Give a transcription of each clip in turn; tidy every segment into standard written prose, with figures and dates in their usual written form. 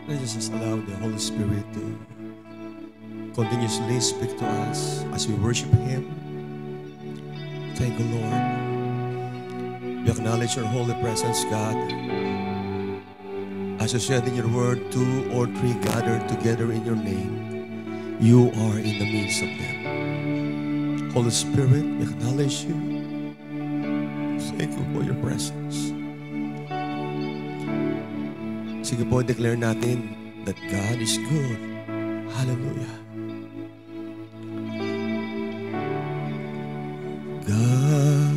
Let us just allow the Holy Spirit to continuously speak to us as we worship Him. Thank you, Lord. We acknowledge your holy presence, God. As you said in your word, two or three gathered together in your name, you are in the midst of them. Holy Spirit, we acknowledge you. Thank you for your presence. Sige po, declare natin that God is good. Hallelujah. God,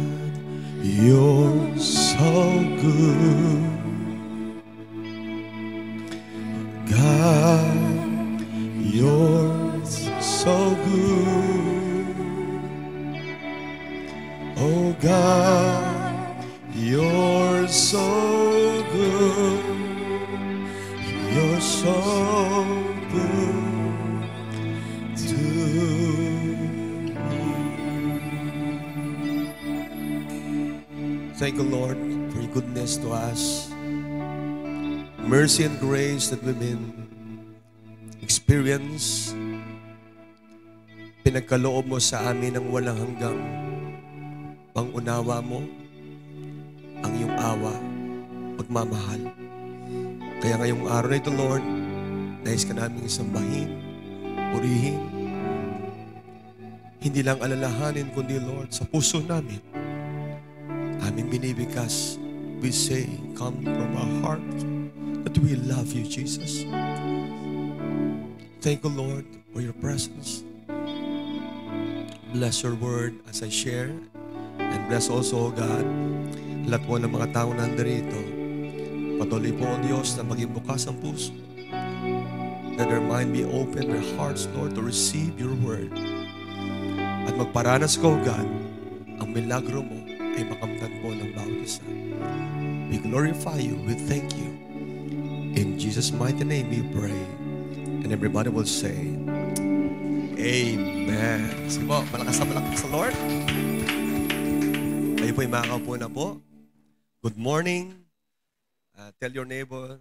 you're so good. God, you're so good. Oh God, you're so good. You're so good to me. Thank you, Lord, for your goodness to us. Mercy and grace that we've been experience. Pinagkaloob mo sa amin ng walang hanggang pangunawa mo, ang iyong awa, pagmamahal. Kaya ngayong araw na ito, Lord, nais ka naming sambahin, purihin, hindi lang alalahanin, kundi, Lord, sa puso namin, aming binibigas, we say, come from our heart, that we love you, Jesus. Thank you, Lord, for your presence. Bless your word as I share, and bless also, God, lahat po ng mga tao nandirito. Patuloy po, O Diyos, na maging bukas ang puso. Let their mind be open, their hearts, Lord, to receive your word. At magparanas ko, God, ang milagro mo ay makamtan po ng bawat isa. We glorify you, we thank you. In Jesus' mighty name we pray. And everybody will say, Amen. Sige po, malakas sa Lord. Kayo po'y makakaupo na po. Good morning. Tell your neighbor,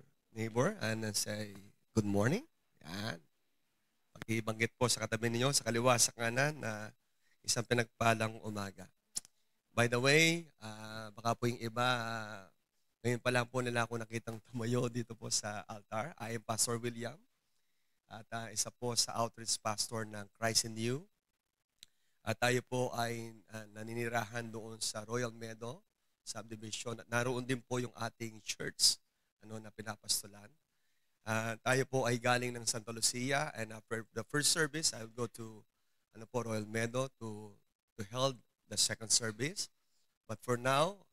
and say, good morning. Yan. Pag-ibanggit po sa katabi ninyo, sa kaliwa, sa kanan, na isang pinagpalang umaga. By the way, baka po yung iba, ngayon pa lang po nila ako nakitang tumayo dito po sa altar. I am Pastor William. At isa po sa outreach pastor ng Christ in You. At tayo po ay naninirahan doon sa Royal Meadow subdivision. At naroon din po yung ating church na pinapastolan. Tayo po ay galing ng Santa Lucia, and after the first service, I will go to Royal Meadow to hold the second service. But for now,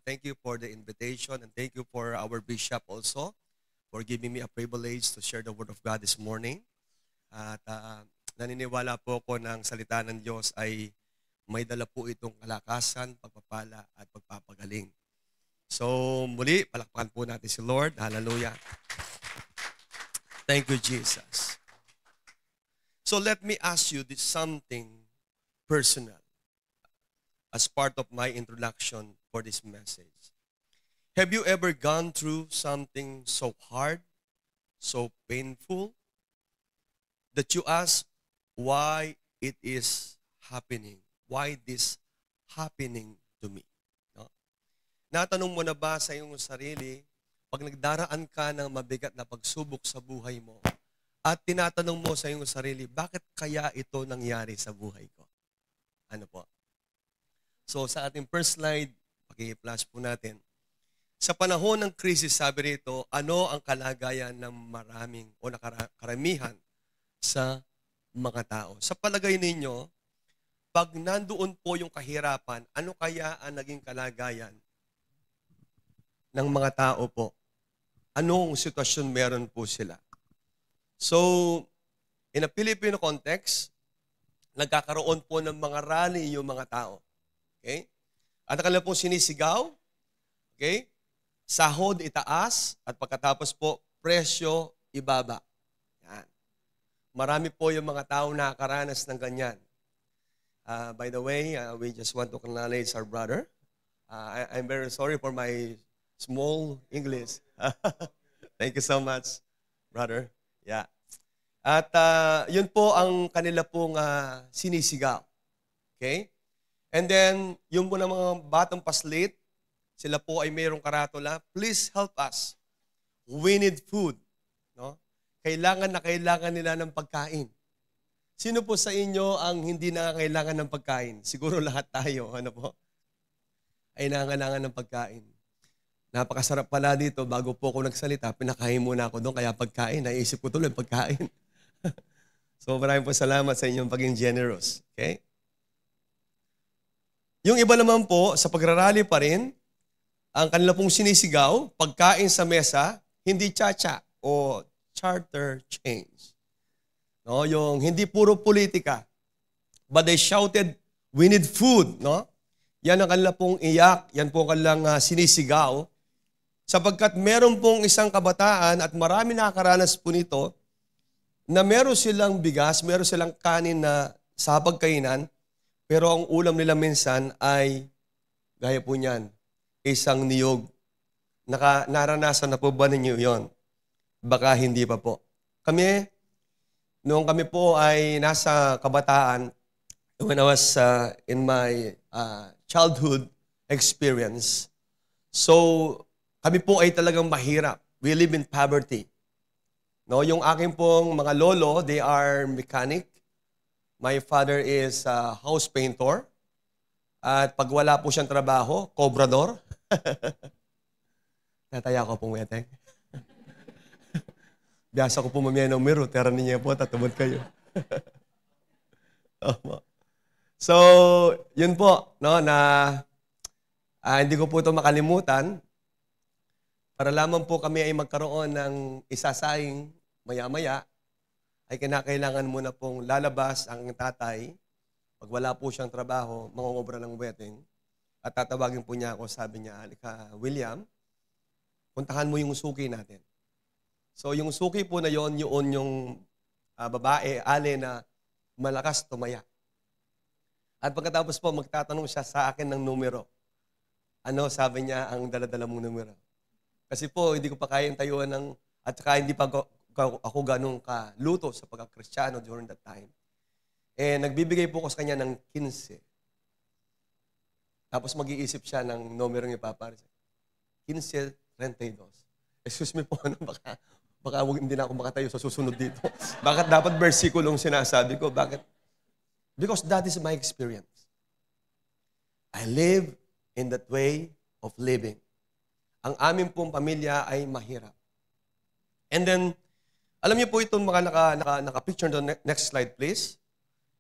thank you for the invitation, and thank you for our bishop also for giving me a privilege to share the word of God this morning. At naniniwala po ako ng salita ng Diyos ay may dala po itong kalakasan, pagpapala, at pagpapagaling. So, muli, palakpakan po natin si Lord. Hallelujah. Thank you, Jesus. So, let me ask you this something personal as part of my introduction for this message. Have you ever gone through something so hard, so painful, that you ask why it is happening? Why this happening to me? No? Natanong mo na ba sa iyong sarili, pag nagdaraan ka ng mabigat na pagsubok sa buhay mo, at tinatanong mo sa iyong sarili, bakit kaya ito nangyari sa buhay ko? Ano po? So sa ating first slide, paki-flash po natin. Sa panahon ng krisis, sabi rito, ano ang kalagayan ng maraming o karamihan sa mga tao? Sa palagay ninyo, pag nandoon po yung kahirapan, ano kaya ang naging kalagayan ng mga tao po? Anong sitwasyon meron po sila? So, in a Filipino context, nagkakaroon po ng mga rally yung mga tao. Okay? At ang kanila pong sinisigaw, okay? Sahod itaas, at pagkatapos po, presyo ibaba. Yan. Marami po yung mga tao nakakaranas ng ganyan. By the way, we just want to acknowledge our brother. I'm very sorry for my small English. Thank you so much. brother. Yeah. At yun po ang kanila pong sinisigaw. Okay? And then, yung po ng mga batang paslit, sila po ay mayroong karatula, please help us. We need food. No? Kailangan na kailangan nila ng pagkain. Sino po sa inyo ang hindi nangangailangan ng pagkain? Siguro lahat tayo, ano po? Ay nangangailangan ng pagkain. Napakasarap pala dito, bago po ako nagsalita, pinakain muna ako doon, kaya pagkain, naisip ko tuloy pagkain. So maraming po salamat sa inyong paging generous. Okay? Yung iba naman po, sa pagrarally pa rin, ang kanila pong sinisigaw, pagkain sa mesa, hindi cha-cha o charter change. No, yung hindi puro politika. But they shouted, we need food. No? Yan ang kanila pong iyak, yan po ang kanilang sinisigaw. Sapagkat meron pong isang kabataan at marami nakakaranas po nito na meron silang bigas, meron silang kanin na sa pagkainan, pero ang ulam nila minsan ay, gaya po niyan, isang niyog. Naranasan na po ba ninyo yon? Baka hindi pa po. Noong kami po ay nasa kabataan, when I was in my childhood experience, so kami po ay talagang mahirap. We live in poverty. No, yung aking pong mga lolo, they are mechanic. My father is a house painter. At pag wala po siyang trabaho, cobrador. Nataya ko pong weteng. Biyasa ko po mamaya ng miro, tera niya po, tatumod kayo. So, yun po, no, na hindi ko po ito makalimutan. Para lamang po kami ay magkaroon ng isasaing maya-maya, ay kinakailangan muna pong lalabas ang tatay. Pag wala po siyang trabaho, mangungobra ng wedding. At tatawagin po niya ako, sabi niya, "Halika, William, puntahan mo yung suki natin." So yung suki po na yon, yung babae, ale na malakas tumaya. At pagkatapos po, magtatanong siya sa akin ng numero. Ano, sabi niya, ang dala-dala mong numero. Kasi po, hindi ko pa kayang tayuan at saka hindi pa ako ganun kaluto sa pagkakristyano during that time. Eh, nagbibigay po ko sa kanya ng 15. Tapos mag-iisip siya ng numero ni Papa. 15-32. Excuse me po, ano, baka hindi na ako makatayo sa susunod dito. Bakit dapat versikulong sinasabi ko? Bakit? Because that is my experience. I live in that way of living. Ang aming pong pamilya ay mahirap. And then, alam niyo po itong mga naka-picture on the next slide, please.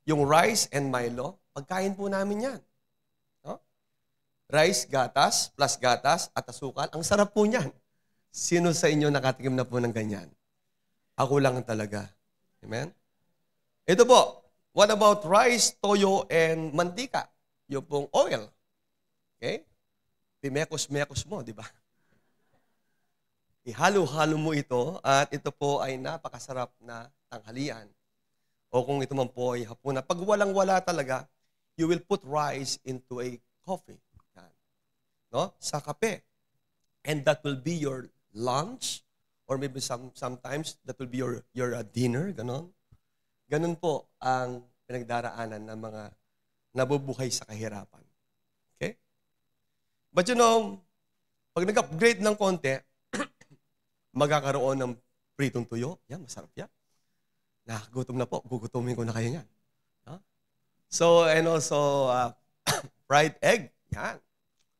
Yung rice and Milo, pagkain po namin yan. No? Rice, gatas, plus gatas at asukal. Ang sarap po niyan. Sino sa inyo nakatikim na po ng ganyan? Ako lang talaga. Amen? Ito po, what about rice, toyo, and mantika? Yung pong oil. Okay? Pimekos-mekos mo, di ba? Ihalo-halo mo ito at ito po ay napakasarap na tanghalian. O kung ito man po ay hapunan. Pag walang-wala talaga, you will put rice into a coffee. Yan. No? Sa kape. And that will be your lunch or maybe sometimes that will be your dinner, ganon. Ganon po ang pinagdaraanan ng mga nabubuhay sa kahirapan. Okay? But you know, pag nag-upgrade ng konti, magkakaroon ng pritong tuyo. Yan, masarap yan. Gutom na po. Gugutumin ko na kayo yan. Huh? So, and also, fried egg. Yan.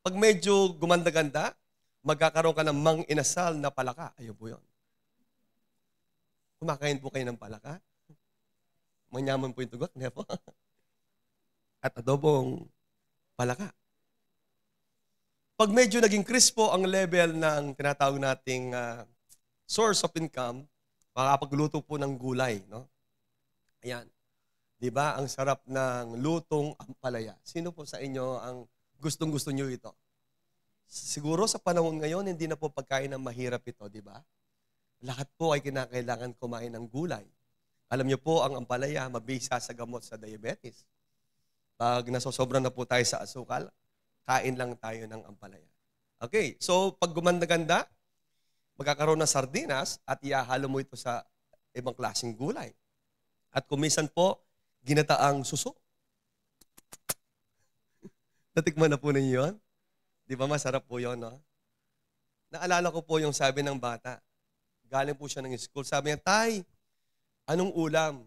Pag medyo gumanda-ganda, magkakaroon ka ng mang-inasal na palaka. Ayun po yun. Kumakain po kayo ng palaka. Manyaman po yung tugak. Niya po. At adobong palaka. Pag medyo naging crispo ang level ng tinatawag nating source of income, makakapagluto po ng gulay. No? Ayan. Di ba? Ang sarap ng lutong ampalaya. Sino po sa inyo ang gustong-gusto nyo ito? Siguro sa panahon ngayon, hindi na po pagkain ng mahirap ito, di ba? Lahat po ay kinakailangan kumain ng gulay. Alam niyo po, ang ampalaya, mabisa sa gamot sa diabetes. Pag nasosobra na po tayo sa asukal, kain lang tayo ng ampalaya. Okay, so pag gumanda-ganda, magkakaroon ng sardinas at ihahalo mo ito sa ibang klaseng gulay. At kuminsan po, ginataang suso. Natikman na po ninyo yun? Di ba masarap po yun, no? Naalala ko po yung sabi ng bata. Galing po siya ng school. Sabi niya, Tay, anong ulam?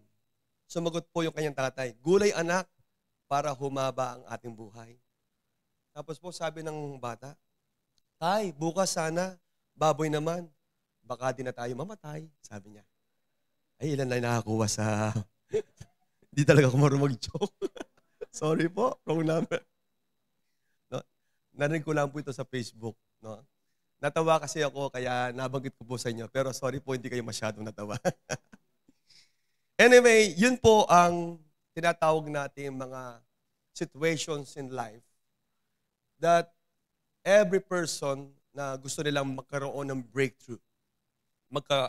Sumagot po yung kanyang tatay, gulay anak, para humaba ang ating buhay. Tapos po sabi ng bata, Tay, bukas sana, baboy naman. Baka di na tayo mamatay, sabi niya. Ay, ilan na nakakuha sa... Di talaga ako marunong mag-joke. Sorry po, wrong number. No? Narinig ko lang po ito sa Facebook. No? Natawa kasi ako, kaya nabanggit ko po sa inyo. Pero sorry po, hindi kayo masyadong natawa. Anyway, yun po ang tinatawag natin mga situations in life that every person na gusto nilang magkaroon ng breakthrough,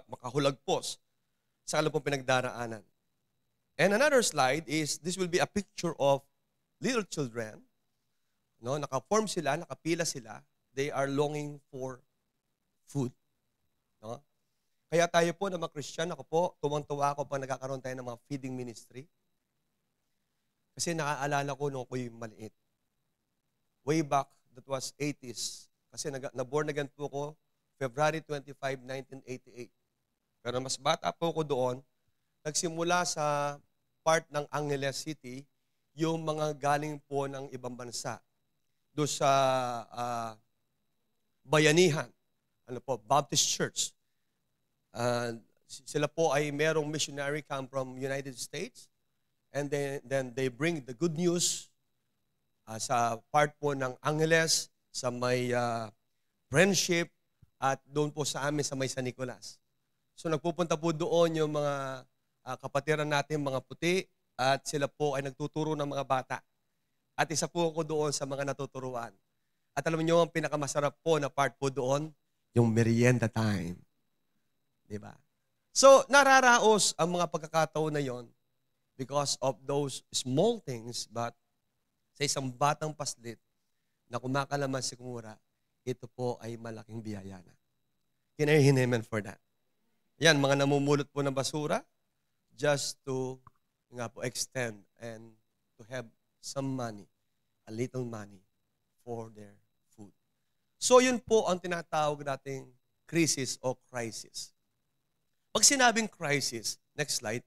makahulagpos sa alam pong pinagdaraanan. And another slide is, this will be a picture of little children. No, naka-form sila, nakapila sila. They are longing for food. No? Kaya tayo po na mga Christian, ako po, tuwang-tuwa ako pag nagkakaroon tayo ng mga feeding ministry. Kasi nakaalala ko nung ako'y maliit. Way back, that was 80s. Kasi na-born again po ko February 25, 1988. Pero mas bata po ko doon, nagsimula sa part ng Angeles City, yung mga galing po ng ibang bansa. Doon sa bayanihan, Baptist Church. Sila po ay merong missionary come from United States, and then they bring the good news sa part po ng Angeles, sa may Friendship, at doon po sa amin sa may San Nicolas. So nagpupunta po doon yung mga kapatiran natin, mga puti, at sila po ay nagtuturo ng mga bata. At isa po ako doon sa mga natuturuan. At alam niyo, ang pinakamasarap po na part po doon, yung merienda time. Diba? So, nararaos ang mga pagkakataon na yon because of those small things, but sa isang batang paslit na kumakalaman si Kumura, ito po ay malaking biyaya na. Can I hear amen for that? Yan, mga namumulot po ng basura just to extend and to have some money, a little money for their food. So, yun po ang tinatawag nating crisis o crisis. Pag sinabing crisis, next slide,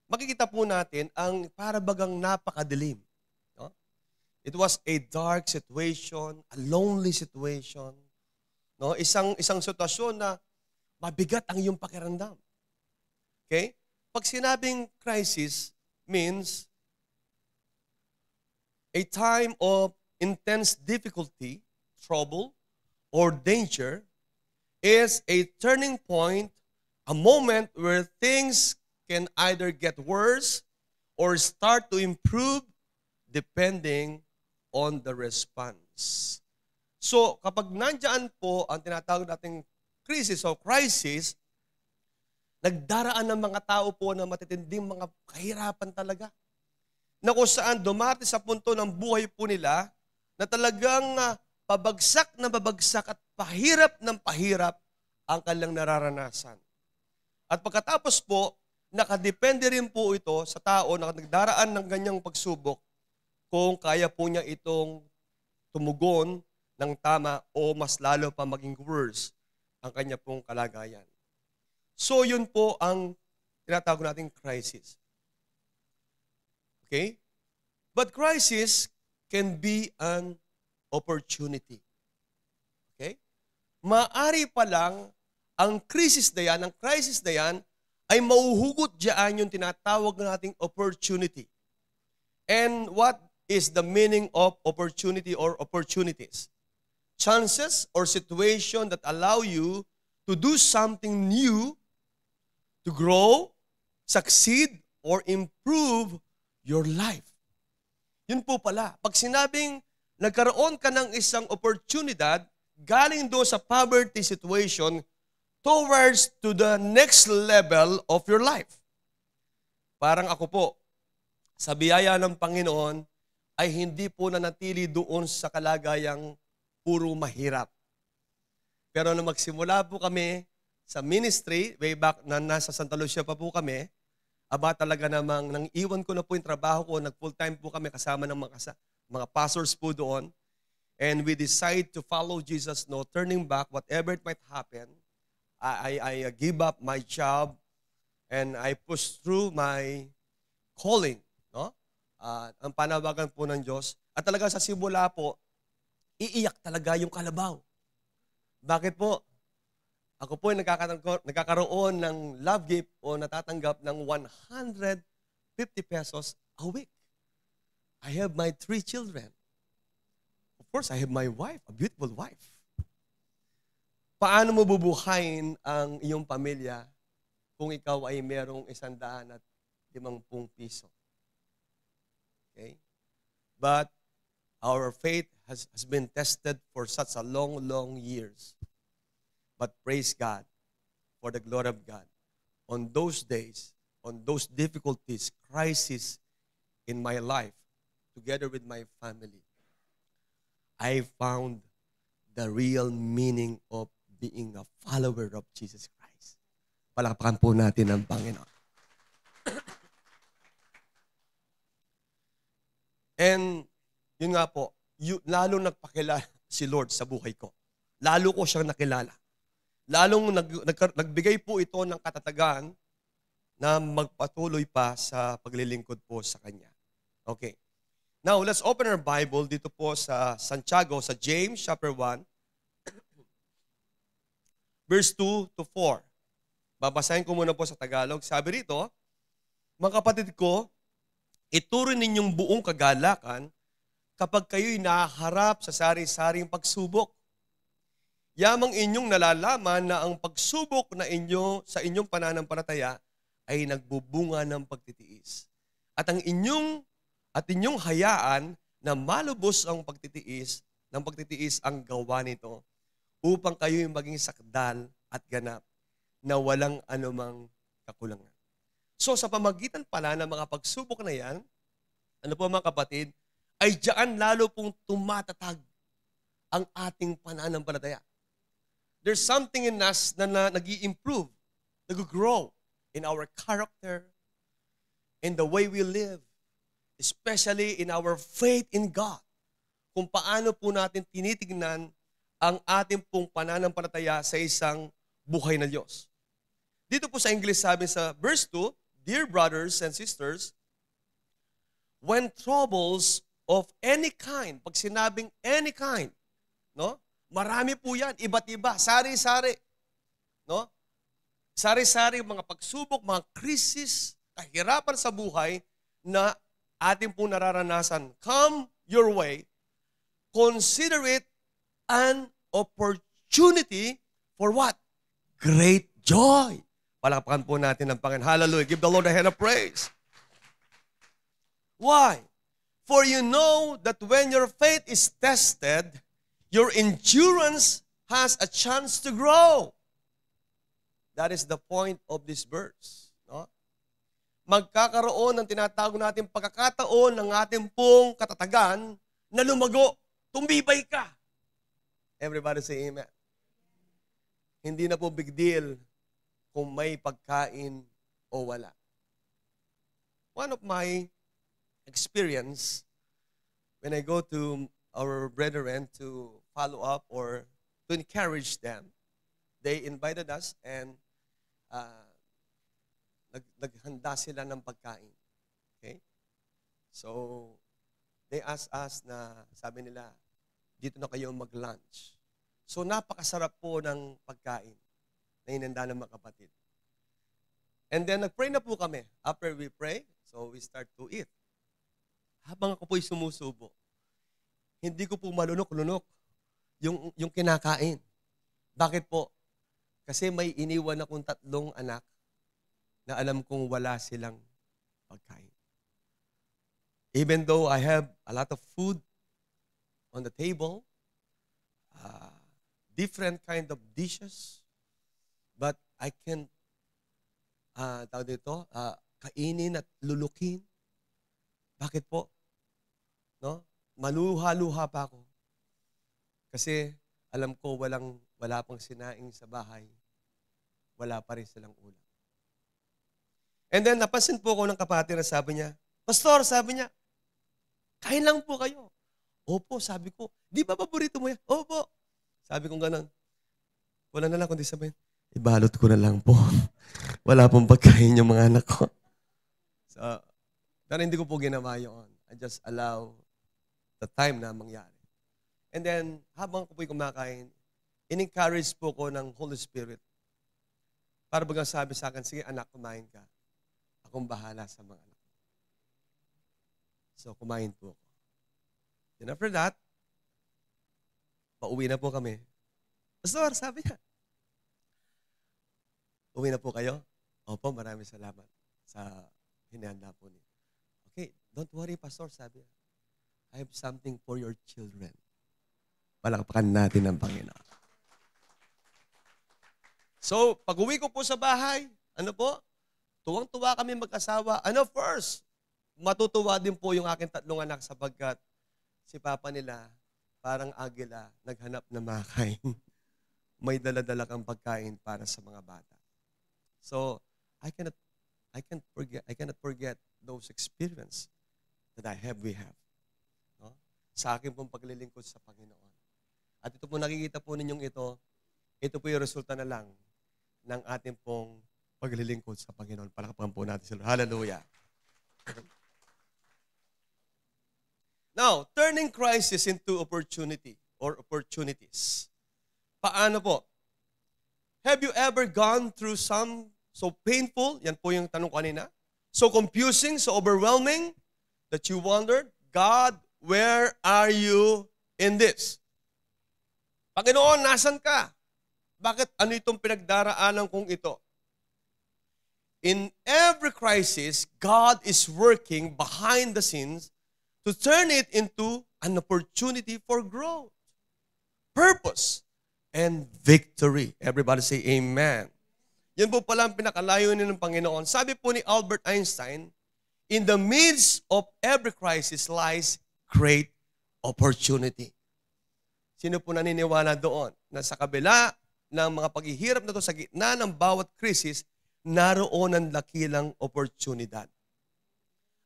makikita po natin ang parabagang napakadilim. No? It was a dark situation, a lonely situation. No? Isang sitwasyon na mabigat ang iyong pakiramdam. Okay? Pag sinabing crisis means a time of intense difficulty, trouble, or danger is a turning point, a moment where things can either get worse or start to improve depending on the response. So, kapag nandyan po ang tinatawag nating crisis o crisis, nagdaraan ng mga tao po na matitinding mga kahirapan talaga. Na kung saan dumati sa punto ng buhay po nila na talagang pabagsak na pabagsak at pahirap ng pahirap ang kanilang nararanasan. At pagkatapos po, nakadepende rin po ito sa tao na nagdaraan ng ganyang pagsubok kung kaya po niya itong tumugon ng tama o mas lalo pa maging worse ang kanya pong kalagayan. So yun po ang tinatawag nating crisis. Okay? But crisis can be an opportunity. Okay? Maari pa lang ang crisis na yan, ang crisis na yan, ay mauhugot dyan yung tinatawag nating opportunity. And what is the meaning of opportunity or opportunities? Chances or situation that allow you to do something new, to grow, succeed, or improve your life. Yun po pala. Pag sinabing nagkaroon ka ng isang oportunidad, galing doon sa poverty situation, towards to the next level of your life. Parang ako po, sa biyaya ng Panginoon, ay hindi po nanatili doon sa kalagayang puro mahirap. Pero nung magsimula po kami sa ministry, way back na nasa Santa Lucia pa po kami, talaga namang nang iwan ko na po yung trabaho ko, nag-full-time po kami kasama ng mga pastors po doon. And we decide to follow Jesus, no turning back, whatever it might happen. I give up my job and I push through my calling, no? Ang panawagan po ng Diyos. At talaga sa simula po, iiyak talaga yung kalabaw. Bakit po? Ako po ay nagkakaroon ng love gift o natatanggap ng 150 pesos a week. I have my 3 children. Of course, I have my wife, a beautiful wife. Paano mo bubuhayin ang iyong pamilya kung ikaw ay merong 150 piso? Okay? But our faith has been tested for such a long, long years. But praise God, for the glory of God. On those days, on those difficulties, crises in my life, together with my family, I found the real meaning of being a follower of Jesus Christ. Palakpakan po natin ang Panginoon. And yun nga po, lalo nagpakilala si Lord sa buhay ko. Lalo ko siyang nakilala. Lalong nagbigay po ito ng katatagan na magpatuloy pa sa paglilingkod po sa Kanya. Okay. Now, let's open our Bible dito po sa Santiago, sa James chapter 1, verse 2 to 4. Babasahin ko muna po sa Tagalog. Sabi rito, mga kapatid ko, ituro ninyong buong kagalakan kapag kayo'y naharap sa sari-saring pagsubok. Yamang inyong nalalaman na ang pagsubok na sa inyong pananampalataya ay nagbubunga ng pagtitiis. At inyong hayaan na malubos ang pagtitiis ang gawa nito upang kayo'y maging sakdal at ganap na walang anumang kakulangan. So sa pamagitan pala ng mga pagsubok na yan, ano po mga kapatid, ay diyan lalo pong tumatatag ang ating pananampalataya. There's something in us na nag-i-improve, nag-grow in our character, in the way we live, especially in our faith in God. Kung paano po natin tinitignan ang ating pong pananampalataya sa isang buhay na Diyos. Dito po sa English sabi sa verse 2, Dear brothers and sisters, when troubles of any kind, pag sinabing any kind, no? Marami po yan, iba't iba, sari-sari. No? Sari-sari mga pagsubok, mga krisis, kahirapan sa buhay na ating po nararanasan. Come your way, consider it an opportunity for what? Great joy. Palakpakan po natin ang Panginoon. Hallelujah. Give the Lord a hand of praise. Why? For you know that when your faith is tested, your endurance has a chance to grow. That is the point of this verse. No? Magkakaroon ng tinatawag natin pagkakataon ng ating pong katatagan na lumago. Tumibay ka. Everybody say amen. Hindi na po big deal kung may pagkain o wala. One of my experience when I go to our brethren to follow up or to encourage them, they invited us and naghanda sila ng pagkain. Okay? So, they asked us na, sabi nila, dito na kayo mag-lunch. So, napakasarap po ng pagkain na inanda ng mga kapatid. And then, nag-pray na po kami. After we pray, so we start to eat. Habang ako po'y sumusubo, hindi ko po malunok-lunok yung kinakain. Bakit po? Kasi may iniwan akong 3 anak na alam kong wala silang pagkain. Even though I have a lot of food on the table, different kind of dishes, but I can't kainin at lulukin. Bakit po? No? Maluha-luha pa ako. Kasi alam ko walang wala pang sinaing sa bahay, wala pa rin silang ulam. And then, napansin po ko ng kapatid na sabi niya, Pastor, sabi niya, kain lang po kayo. Opo, sabi ko, di ba paborito mo yan? Opo. Sabi ko ganun, wala na lang kundi sabihin, ibalot ko na lang po. Wala pong pagkain yung mga anak ko. So, pero hindi ko po ginawa yun. I just allow the time na mangyari. And then, habang ko po'y kumakain, in-encourage po ko ng Holy Spirit. Para bagang sabi sa akin, sige anak, kumain ka. Akong bahala sa mga anak. So, kumain po ako. Then after that, pauwi na po kami. Pastor, sabi niya, uwi na po kayo? Opo, maraming salamat sa hinihanda po niyo. Okay, don't worry, Pastor, sabi niya. I have something for your children. Palakpakan natin ang Panginoon. So, pag uwi ko po sa bahay, ano po? Tuwang-tuwa kami mag-asawa. First, matutuwa din po yung aking 3 anak sapagkat si Papa nila, parang agila, naghanap na makain. May dala-dala kang pagkain para sa mga bata. So, I cannot forget those experience that we have. No? Sa akin pong paglilingkod sa Panginoon. At ito po nakikita po ninyong ito po yung resulta na lang ng ating pong paglilingkod sa Panginoon. Palakpakan po natin sila. Hallelujah. Now, turning crisis into opportunity or opportunities. Paano po? Have you ever gone through some so painful? Yan po yung tanong kanina. So confusing, so overwhelming that you wondered, God, where are you in this? Panginoon, nasan ka? Bakit ano itong pinagdaraanan kong ito? In every crisis, God is working behind the scenes to turn it into an opportunity for growth, purpose, and victory. Everybody say amen. Yan po pala ang pinakalayunin ng Panginoon. Sabi po ni Albert Einstein, in the midst of every crisis lies great opportunity. Sino po naniniwala doon? Na sa kabila ng mga paghihirap na ito, sa gitna ng bawat krisis, naroon ang dakilang oportunidad.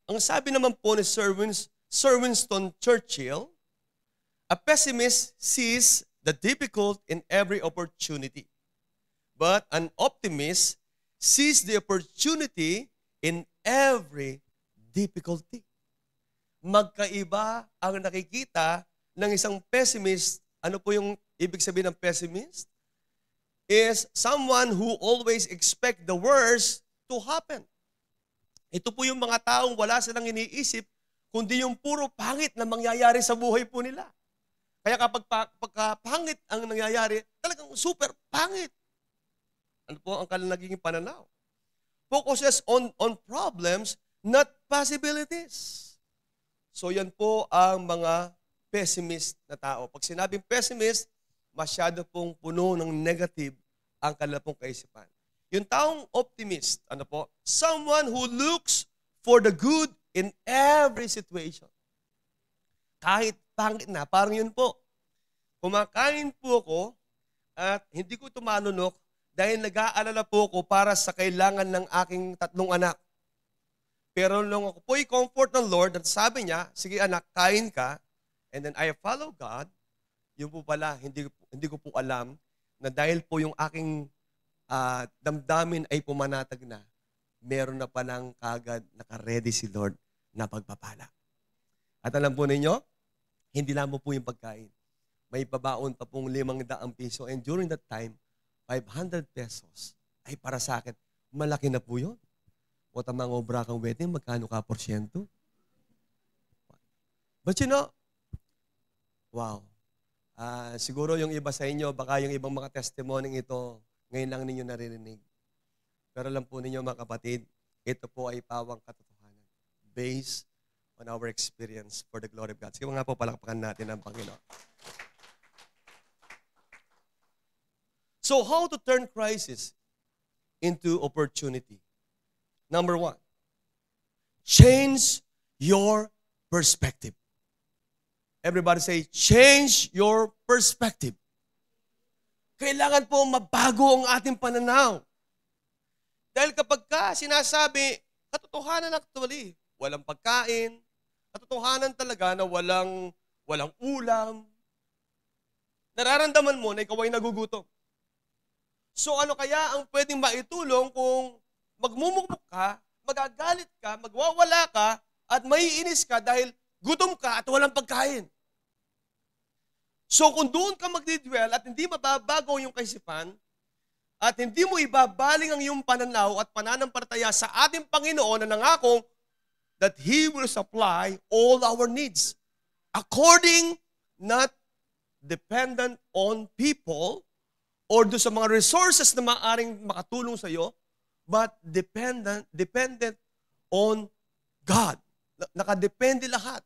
Ang sabi naman po ni Sir Winston Churchill, a pessimist sees the difficult in every opportunity, but an optimist sees the opportunity in every difficulty. Magkaiba ang nakikita ng isang pessimist. Ano po yung ibig sabihin ng pessimist? Is someone who always expect the worst to happen. Ito po yung mga taong wala silang iniisip, kundi yung puro pangit na mangyayari sa buhay po nila. Kaya kapag pagka-pangit ang nangyayari, talagang super pangit. Ano po ang kanilang nagiging pananaw? Focuses on problems, not possibilities. So yan po ang mga pessimist na tao. Pag sinabing pessimist, masyado pong puno ng negative ang kanilang pong kaisipan. Yung taong optimist, ano po? Someone who looks for the good in every situation. Kahit pangit na, parang yun po. Kumakain po ako at hindi ko tumalunok dahil nag-aalala po ako para sa kailangan ng aking 3 anak. Pero nung ako po'y comfort ng Lord at sabi niya, sige anak, kain ka, and then I follow God, yun po pala, hindi ko po alam na dahil po yung aking damdamin ay pumanatag na, meron na palang kagad naka-ready si Lord na pagpapala. At alam po ninyo, hindi lamang po yung pagkain. May babaon pa pong 500 piso and during that time, 500 pesos ay para sa akin, malaki na po yun. O tamang obra kang wedding, magkano ka porsyento? But you know, wow. Siguro yung iba sa inyo, baka yung ibang mga testimony ito, ngayon lang ninyo naririnig. Pero alam po ninyo mga kapatid, ito po ay pawang katotohanan. Based on our experience for the glory of God. Sige nga po, palakpakan natin ang Panginoon. So how to turn crisis into opportunity? Number 1, change your perspective. Everybody say, change your perspective. Kailangan po mabago ang ating pananaw. Dahil kapag sinasabi, katotohanan actually, walang pagkain, katotohanan talaga na walang ulam, nararamdaman mo na ikaw ay nagugutom. So ano kaya ang pwedeng maitulong kung magmumukmuk ka, magagalit ka, magwawala ka, at maiinis ka dahil gutom ka at walang pagkain? So kung doon ka magdidwell at hindi mababago yung kaisipan, at hindi mo ibabaling ang iyong pananaw at pananampalataya sa ating Panginoon na nangako that He will supply all our needs according, not dependent on people or do sa mga resources na maaaring makatulong sa iyo, but dependent on God. Nakadepende lahat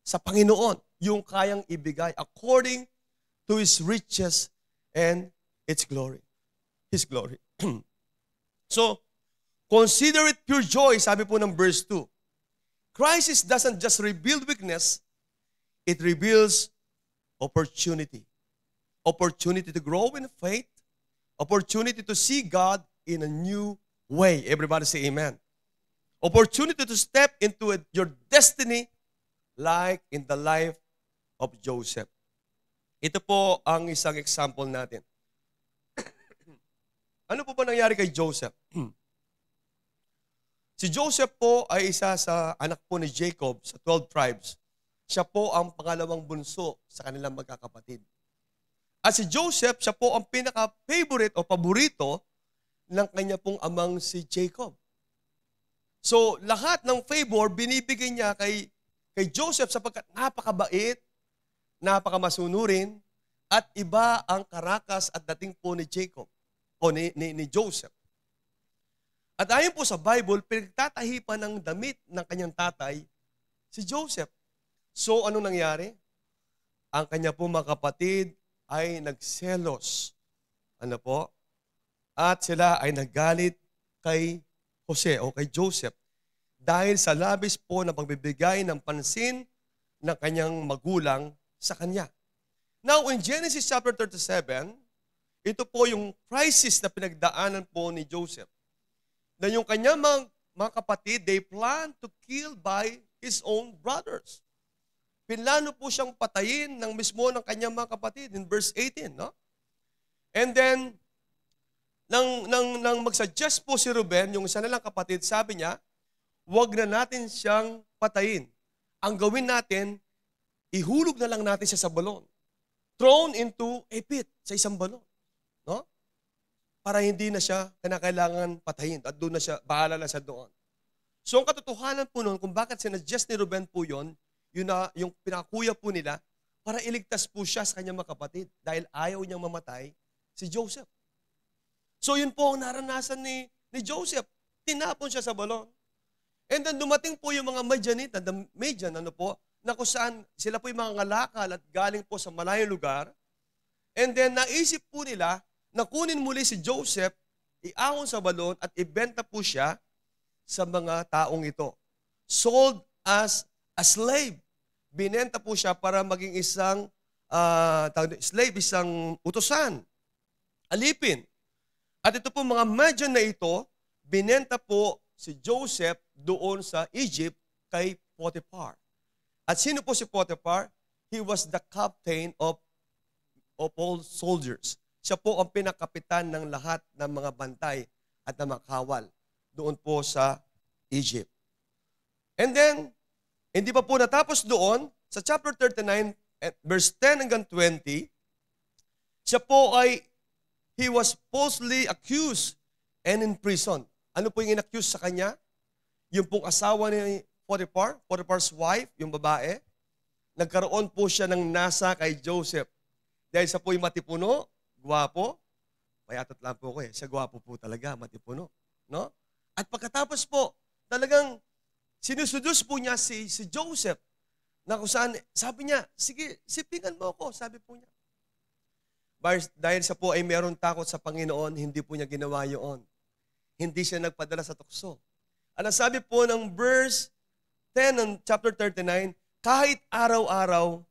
sa Panginoon, yung kayang ibigay according to His riches and its glory. His glory. So, consider it pure joy, sabi po ng verse 2. Crisis doesn't just reveal weakness, it reveals opportunity. Opportunity to grow in faith, opportunity to see God in a new way. Everybody say amen. Opportunity to step into your destiny like in the life of Joseph. Ito po ang isang example natin. Ano po ba nangyari kay Joseph? Si Joseph po ay isa sa anak po ni Jacob sa 12 tribes. Siya po ang pangalawang bunso sa kanilang magkakapatid. At si Joseph, siya po ang pinaka-favorite o paborito ng kanya pong amang si Jacob. So, lahat ng favor binibigay niya kay Joseph sapagkat napakabait, napakamasunurin, at iba ang karakas at dating po ni Jacob o ni Joseph. At ayon po sa Bible, pinagtatahipan ng damit ng kanyang tatay si Joseph. So, anong nangyari? Ang kanya po mga kapatid ay nagselos. Ano po? At sila ay naggalit kay Jose o kay Joseph dahil sa labis po na pagbibigay ng pansin ng kanyang magulang sa kanya. Now, in Genesis chapter 37, ito po yung crisis na pinagdaanan po ni Joseph. Na yung kanyang mga kapatid, they plan to kill by his own brothers. Pinlano po siyang patayin ng mismo ng kanyang mga kapatid in verse 18. No? And then, nang mag-suggest po si Ruben, yung isa nilang kapatid, sabi niya, huwag na natin siyang patayin. Ang gawin natin, ihulog na lang natin siya sa balon. Thrown into a pit, sa isang balon. No? Para hindi na siya kailangan patayin at doon na siya, bahala na siya doon. So ang katotohanan po noon, kung bakit sinuggest ni Ruben po yun, yung pinakuya po nila, para iligtas po siya sa kanyang mga kapatid dahil ayaw niyang mamatay si Joseph. So yun po ang naranasan ni Joseph. Tinapon siya sa balon. And then dumating po yung mga Madianita, the Madian, na kung saan sila po yung mga ngalakal at galing po sa malayong lugar. And then naisip po nila na kunin muli si Joseph, iahon sa balon at ibenta po siya sa mga taong ito. Sold as a slave. Binenta po siya para maging isang slave, isang utusan, alipin. At ito po mga Madian na ito, binenta po si Joseph doon sa Egypt kay Potiphar. At sino po si Potiphar? He was the captain of all soldiers. Siya po ang pinakapitan ng lahat ng mga bantay at ng mga kawal doon po sa Egypt. And then, hindi pa po natapos doon, sa chapter 39, verse 10 hanggang 20, siya po he was falsely accused and in prison. Ano po yung in-accuse sa kanya? Yung pong asawa ni Potiphar's wife, yung babae, nagkaroon po siya ng nasa kay Joseph. Dahil sa po'y matipuno, gwapo, payatot lang po ko siya gwapo po talaga, matipuno. No? At pagkatapos po, talagang sinusudus po niya si Joseph, na kung saan, sabi niya, sige, sipingan mo ako, sabi po niya. Dahil sa po ay meron takot sa Panginoon, hindi po niya ginawa yun. Hindi siya nagpadala sa tukso. Ang sabi po ng verse 10 ng chapter 39, kahit araw-araw,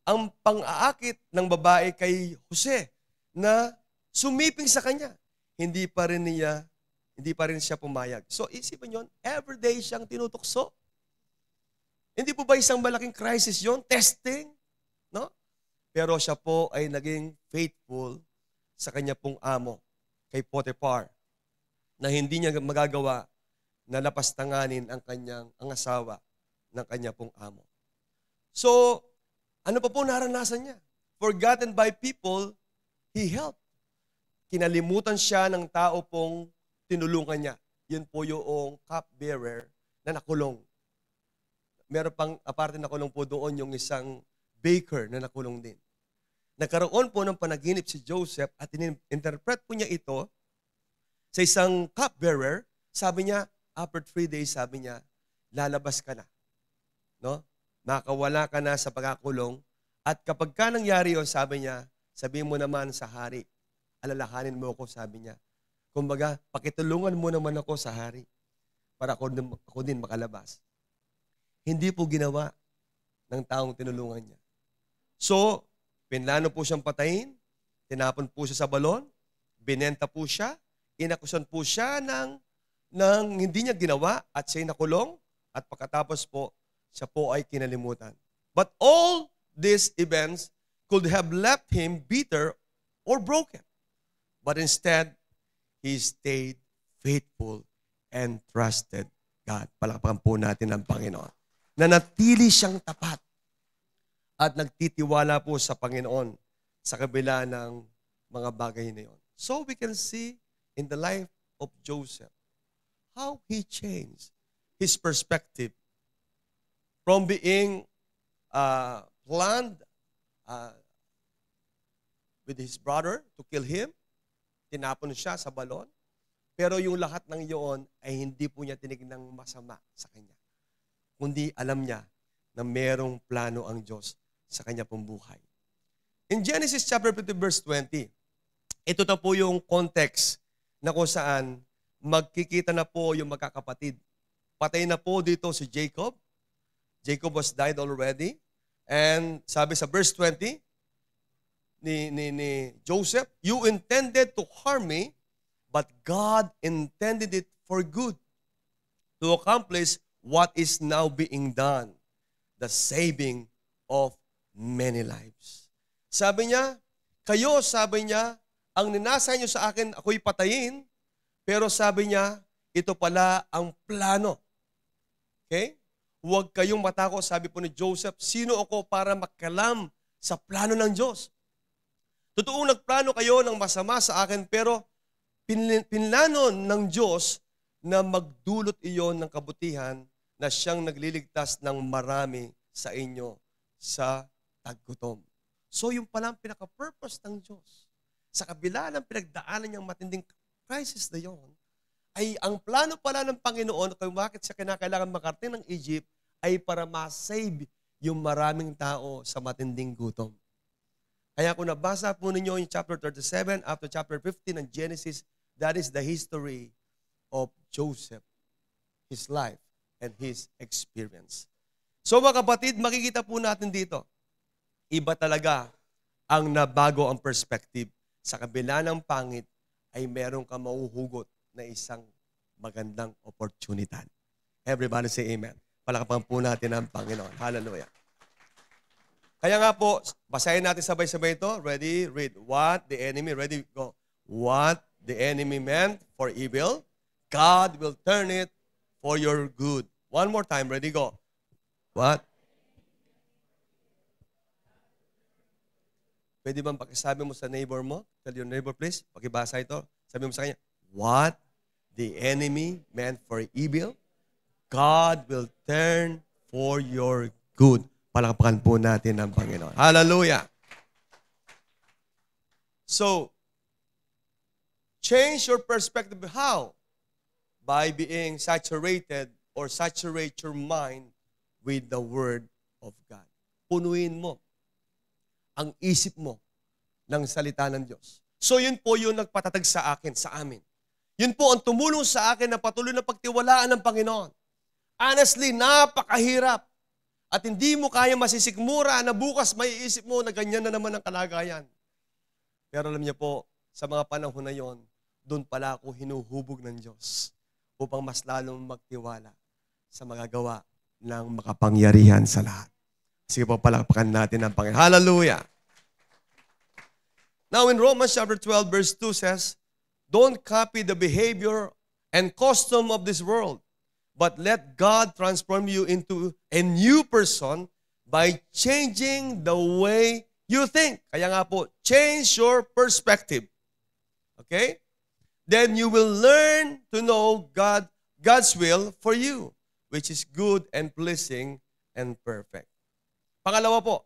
ang pang-aakit ng babae kay Jose na Sumiping sa kanya. Hindi pa rin siya pumayag. So isipin yun, everyday siyang tinutukso. Hindi po ba isang malaking crisis yon? Testing? No? Pero siya po ay naging faithful sa kanya pong amo, kay Potiphar, na hindi niya magagawa na lapastanganin ang asawa ng kanya pong amo. So, ano pa po naranasan niya? Forgotten by people, he helped. Kinalimutan siya ng tao pong tinulungan niya. Yun po yung cupbearer na nakulong. Meron pang aparte nakulong po doon yung isang baker na nakulong din. Nagkaroon po ng panaginip si Joseph at interpret po niya ito sa isang cupbearer. Sabi niya, after 3 days, sabi niya, lalabas ka na. No? Makawala ka na sa pagkakulong. At kapag ka nangyari yun, sabi niya, sabihin mo naman sa hari, alalahanin mo ako, sabi niya. Kumbaga, pakitulungan mo naman ako sa hari para ako din makalabas. Hindi po ginawa ng taong tinulungan niya. So, pinlano po siyang patayin, tinapon po siya sa balon, binenta po siya, inakusan po siya ng hindi niya ginawa at siya'y nakulong at pagkatapos po, siya po ay kinalimutan. But all these events could have left him bitter or broken. But instead, he stayed faithful and trusted God. Palakpakan po natin ang Panginoon. Nanatili siyang tapat at nagtitiwala po sa Panginoon sa kabila ng mga bagay na yon. So we can see in the life of Joseph how he changed his perspective from being planned with his brother to kill him. Tinapon siya sa balon. Pero yung lahat ng iyon ay hindi po niya tinignang masama sa kanya. Kundi alam niya na merong plano ang Diyos sa kanya pong buhay. In Genesis chapter 50 verse 20, ito na po yung context na kung saan magkikita na po yung magkakapatid. Patay na po dito si Jacob. Jacob was died already. And sabi sa verse 20 ni Joseph, you intended to harm me, but God intended it for good to accomplish what is now being done, the saving of many lives. Sabi niya, ang ninasa niyo sa akin, ako'y patayin, pero sabi niya, ito pala ang plano. Okay? Huwag kayong matakot, sabi po ni Joseph, sino ako para makalam sa plano ng Diyos? Totoong nagplano kayo ng masama sa akin, pero pinlano ng Diyos na magdulot iyon ng kabutihan na siyang nagliligtas ng marami sa inyo sa taggutom. So yung palang pinaka-purpose ng Diyos, sa kabila ng pinagdaanan niyang matinding crisis na yon, ay ang plano pala ng Panginoon kung bakit siya kinakailangan makarating ng Egypt ay para ma-save yung maraming tao sa matinding gutom. Kaya kung nabasa po ninyo yung chapter 37 after chapter 15 ng Genesis, that is the history of Joseph, his life, and his experience. So mga kapatid, makikita po natin dito, iba talaga ang nabago ang perspective. Sa kabila ng pangit, ay meron ka mauhugot na isang magandang oportunidad. Everybody say amen. Palakpakan po natin ang Panginoon. Hallelujah. Kaya nga po, basahin natin sabay-sabay ito. Ready? Read. What the enemy, ready? Go. What the enemy meant for evil, God will turn it for your good. One more time. Ready? Go. What? Pwede bang pakisabi mo sa neighbor mo? Tell your neighbor, please. Pakibasa ito. Sabi mo sa kanya, what the enemy meant for evil, God will turn for your good. Palakpakan po natin ang Panginoon. Hallelujah! So, change your perspective. How? By being saturated or saturate your mind with the Word of God. Punuin mo ang isip mo ng salita ng Diyos. So yun po yung nagpatatag sa akin, sa amin. Yun po ang tumulong sa akin na patuloy na pagtiwalaan ng Panginoon. Honestly, napakahirap. At hindi mo kaya masisikmura na bukas may isip mo na ganyan na naman ang kalagayan. Pero alam niyo po, sa mga panahon na yon, doon pala ako hinuhubog ng Diyos upang mas lalong magtiwala sa magagawa ng makapangyarihan sa lahat. Sige po, palakpakan natin ang Panginoon. Hallelujah! Now in Romans chapter 12 verse 2 says, don't copy the behavior and custom of this world, but let God transform you into a new person by changing the way you think. Kaya nga po, change your perspective. Okay? Then you will learn to know God's will for you, which is good and pleasing and perfect. Pangalawa po,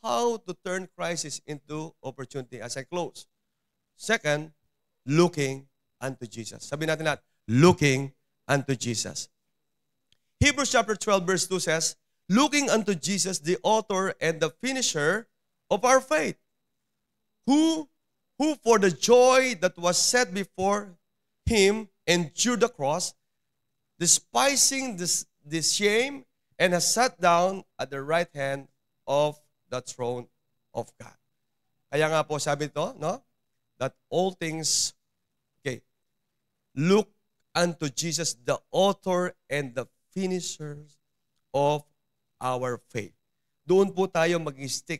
how to turn crisis into opportunity as I close. Second, looking unto Jesus. Sabi natin lahat, looking unto Jesus. Hebrews chapter 12 verse 2 says, looking unto Jesus, the author and the finisher of our faith, who for the joy that was set before him endured the cross, despising the shame, and has sat down at the right hand of the throne of God. Kaya nga po sabi ito, no? That all things, okay, look unto Jesus, the author and the finisher of our faith. Doon po tayo mag-stick.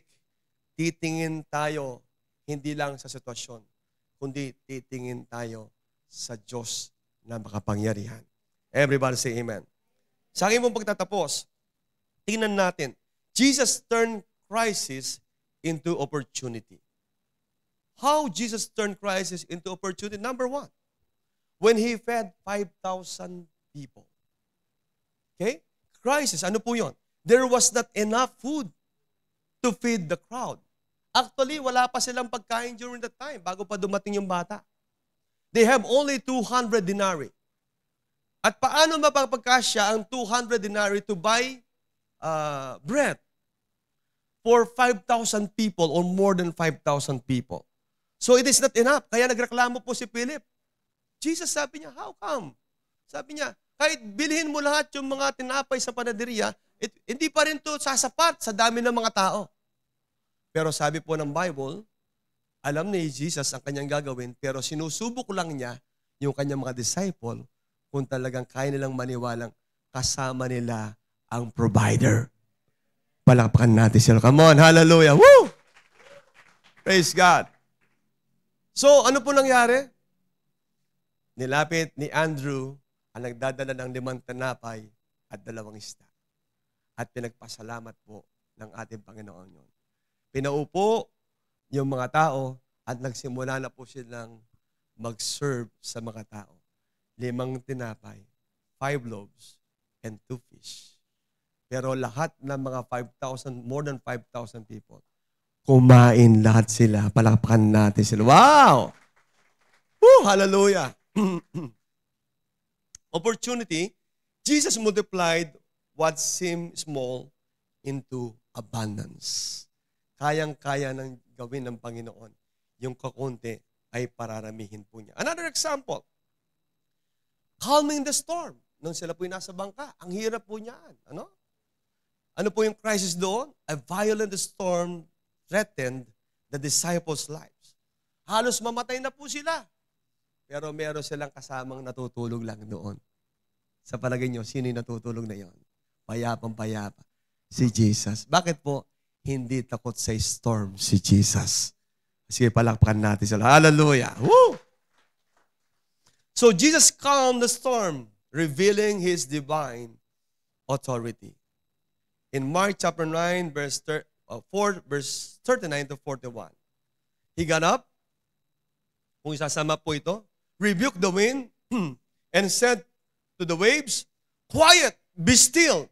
Titingin tayo hindi lang sa sitwasyon, kundi titingin tayo sa Diyos na makapangyarihan. Everybody say amen. Sa akin pong pagtatapos, tingnan natin, Jesus turned crisis into opportunity. How Jesus turned crisis into opportunity? Number one, when He fed 5,000 people. Okay? Crisis, ano po yun? There was not enough food to feed the crowd. Actually, wala pa silang pagkain during that time bago pa dumating yung bata. They have only 200 denarii. At paano mapapagkasya ang 200 denarii to buy bread for 5,000 people or more than 5,000 people? So it is not enough. Kaya nagreklamo po si Philip. Jesus sabi niya, how come? Sabi niya, kahit bilhin mo lahat yung mga tinapay sa panaderia, hindi pa rin ito sasapat sa dami ng mga tao. Pero sabi po ng Bible, alam ni Jesus ang kanyang gagawin, pero sinusubok lang niya yung kanyang mga disciple kung talagang kaya nilang maniwalang kasama nila ang provider. Palakpakan natin sila. Come on, hallelujah. Woo! Praise God. So, ano po nangyari? Nilapit ni Andrew ang nagdadala ng 5 tinapay at 2 isda. At pinagpasalamat po ng ating Panginoon yun. Pinaupo yung mga tao at nagsimula na po silang mag-serve sa mga tao. 5 tinapay, 5 loaves, and 2 fish. Pero lahat ng mga 5,000, more than 5,000 people, kumain lahat sila. Palakpakan natin sila. Wow! Woo! Hallelujah! Opportunity, Jesus multiplied what seemed small into abundance. Kayang-kaya ng gawin ng Panginoon. Yung kakunti ay pararamihin po niya. Another example, calming the storm. Nung sila po yung nasa bangka, ang hirap po niyan. Ano po yung crisis doon? A violent storm threatened the disciples' lives. Halos mamatay na po sila. Pero meron silang kasamang natutulog lang doon. Sa palagay nyo, sino yung natutulog na yon? Payapang-payapa. Si Jesus. Bakit po? Hindi takot sa storm si Jesus. Sige, palakpakan natin sila. Hallelujah! Woo! So, Jesus calmed the storm, revealing His divine authority. In Mark chapter 9, verse 39 to 41. He got up, kung isasama po ito, rebuked the wind, and said to the waves, quiet, be still.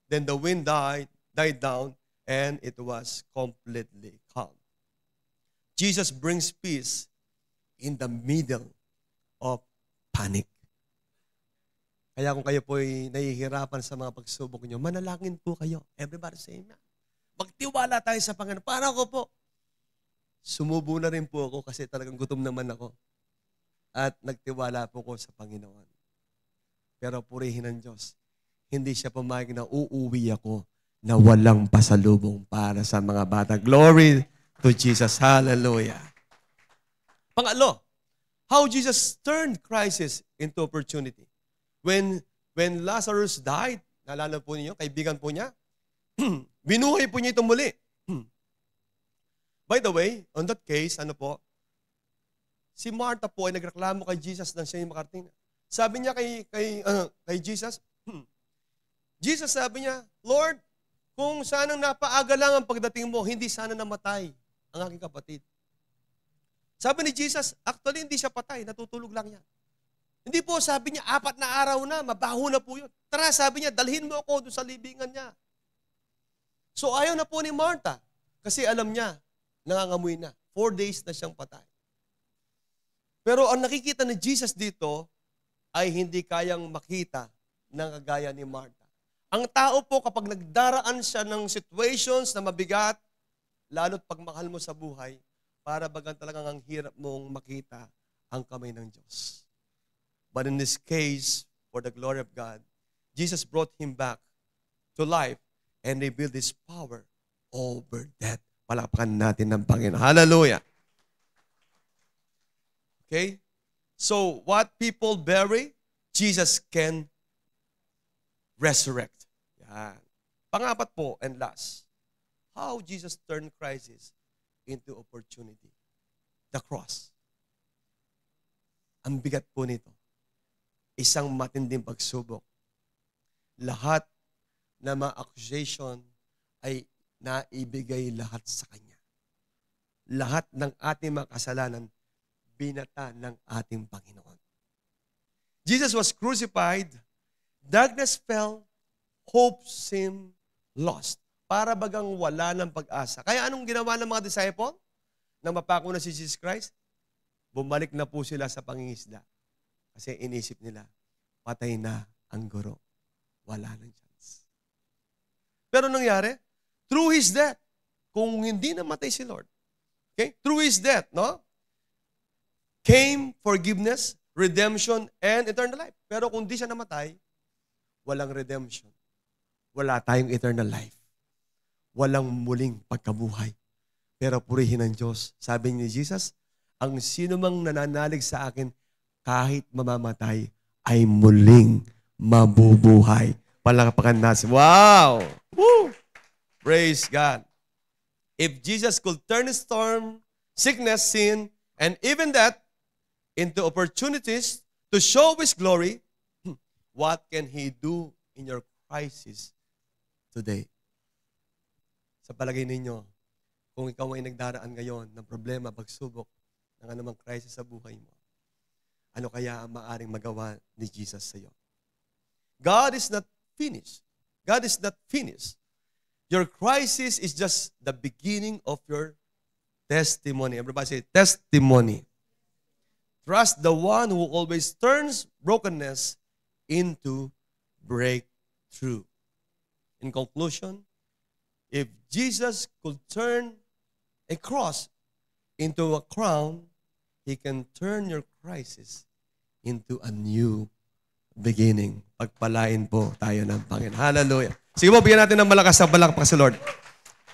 Then the wind died down, and it was completely calm. Jesus brings peace in the middle of panic. Kaya kung kayo po ay nahihirapan sa mga pagsubok niyo, manalangin po kayo. Everybody say amen. Magtiwala tayo sa Panginoon. Para ako po, sumubo na rin po ako kasi talagang gutom naman ako. At nagtiwala po ko sa Panginoon. Pero purihin ng Diyos, hindi siya pumayag na uuwi ako na walang pasalubong para sa mga bata. Glory to Jesus. Hallelujah. Pangatlo, how Jesus turned crisis into opportunity. When Lazarus died, naalala po niyo, kaibigan po niya, binuhay po niya ito muli. By the way, on that case, si Martha po ay nagreklamo kay Jesus nang siya yung makarating. Sabi niya kay Jesus, Jesus sabi niya, Lord, kung sanang napaaga lang ang pagdating mo, hindi sana namatay ang aking kapatid. Sabi ni Jesus, actually hindi siya patay, natutulog lang yan. Hindi po, sabi niya, 4 na araw na, mabaho na po yun. Tara, sabi niya, dalhin mo ako doon sa libingan niya. So ayaw na po ni Martha, kasi alam niya, nangangamoy na. 4 days na siyang patay. Pero ang nakikita ni Jesus dito, ay hindi kayang makita ng kagaya ni Martha. Ang tao po, kapag nagdaraan siya ng situations na mabigat, lalo't pagmahal mo sa buhay, para bagang talagang ang hirap mong makita ang kamay ng Diyos. But in this case, for the glory of God, Jesus brought him back to life and revealed His power over death. Palakpakan natin ng Panginoon. Hallelujah! Okay? So, what people bury, Jesus can resurrect. Yan. Pangapat po, and last, how Jesus turned crisis into opportunity. The cross. Ang bigat po nito. Isang matinding pagsubok. Lahat na mga accusation ay naibigay lahat sa Kanya. Lahat ng ating mga kasalanan, binata ng ating Panginoon. Jesus was crucified, darkness fell, hope seemed lost. Para bagang wala ng pag-asa. Kaya anong ginawa ng mga disciple? Nang mapako na si Jesus Christ, bumalik na po sila sa pangingisda. Kasi inisip nila, patay na ang guro. Wala nang chance. Pero nangyari, through His death, kung hindi namatay si Lord, okay? Through His death, no? Came forgiveness, redemption, and eternal life. Pero kung di siya namatay, walang redemption. Wala tayong eternal life. Walang muling pagkabuhay. Pero purihin ng Diyos. Sabi ni Jesus, ang sino mang nananalig sa akin, kahit mamamatay, ay muling mabubuhay. Palakpakan natin. Wow! Woo! Praise God. If Jesus could turn storm, sickness, sin, and even death into opportunities to show His glory, what can He do in your crisis today? Sa palagay ninyo, kung ikaw ay nagdaraan ngayon ng problema, pagsubok, ng anumang crisis sa buhay mo, ano kaya ang maaring magawa ni Jesus sa iyo? God is not finished. God is not finished. Your crisis is just the beginning of your testimony. Everybody say, testimony. Trust the one who always turns brokenness into breakthrough. In conclusion, if Jesus could turn a cross into a crown, He can turn your crisis into a new beginning. Pagpalain po tayo ng Panginoon. Hallelujah. Sige po, bigyan natin ng malakas na palakpak sa Lord.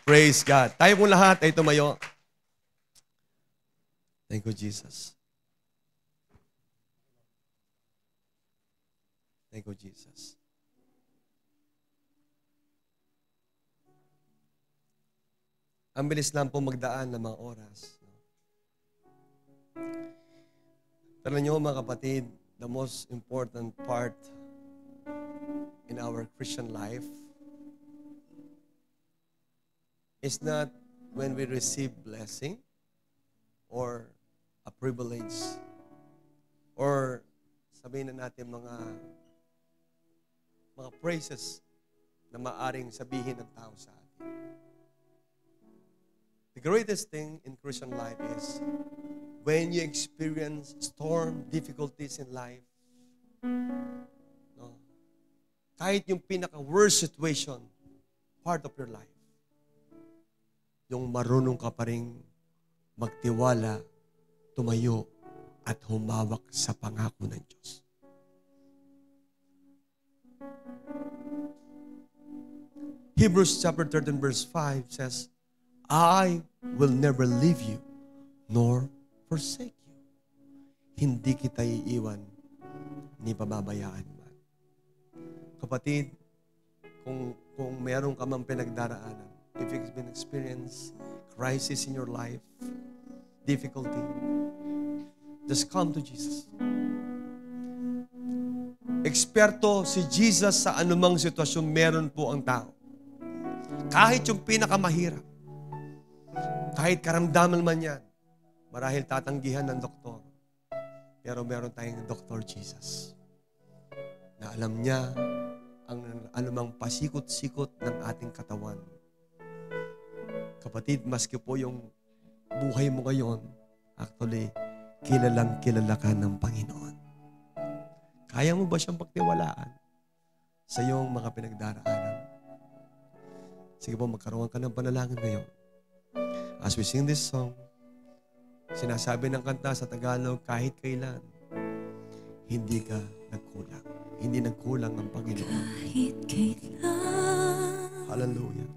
Praise God. Tayo pong lahat ay tumayo. Thank you, Jesus. Thank you, Jesus. Ang bilis lang po magdaan ng mga oras. Tala niyo mga kapatid, the most important part in our Christian life is not when we receive blessing or a privilege or sabihin na natin mga praises na maaring sabihin ng tao sa atin. The greatest thing in Christian life is when you experience storm, difficulties in life, no? Kahit yung pinaka-worst situation, part of your life, yung marunong ka pa rin magtiwala, tumayo, at humawak sa pangako ng Diyos. Hebrews chapter 13 verse 5 says, I will never leave you nor forsake you. hindi kita iiwan ni pababayaan man. Kapatid, kung meron ka mang pinagdaraanan, if you've been experience crisis in your life, difficulty, just come to Jesus. Eksperto si Jesus sa anumang sitwasyon meron po ang tao. Kahit yung pinakamahirap, kahit karamdaman man yan, marahil tatanggihan ng doktor. Pero meron tayong Dr. Jesus na alam niya ang anumang pasikot-sikot ng ating katawan. Kapatid, maski po yung buhay mo ngayon, actually, kilalang kilala ka ng Panginoon. Kaya mo ba siyang pagtiwalaan sa iyong mga pinagdaraanan? Sige po, magkaroon ka ng panalangin ngayon. As we sing this song, sinasabi ng kanta sa Tagalog, kahit kailan, hindi ka nagkulang. Hindi nagkulang ang Panginoon. Kahit kailan, Hallelujah.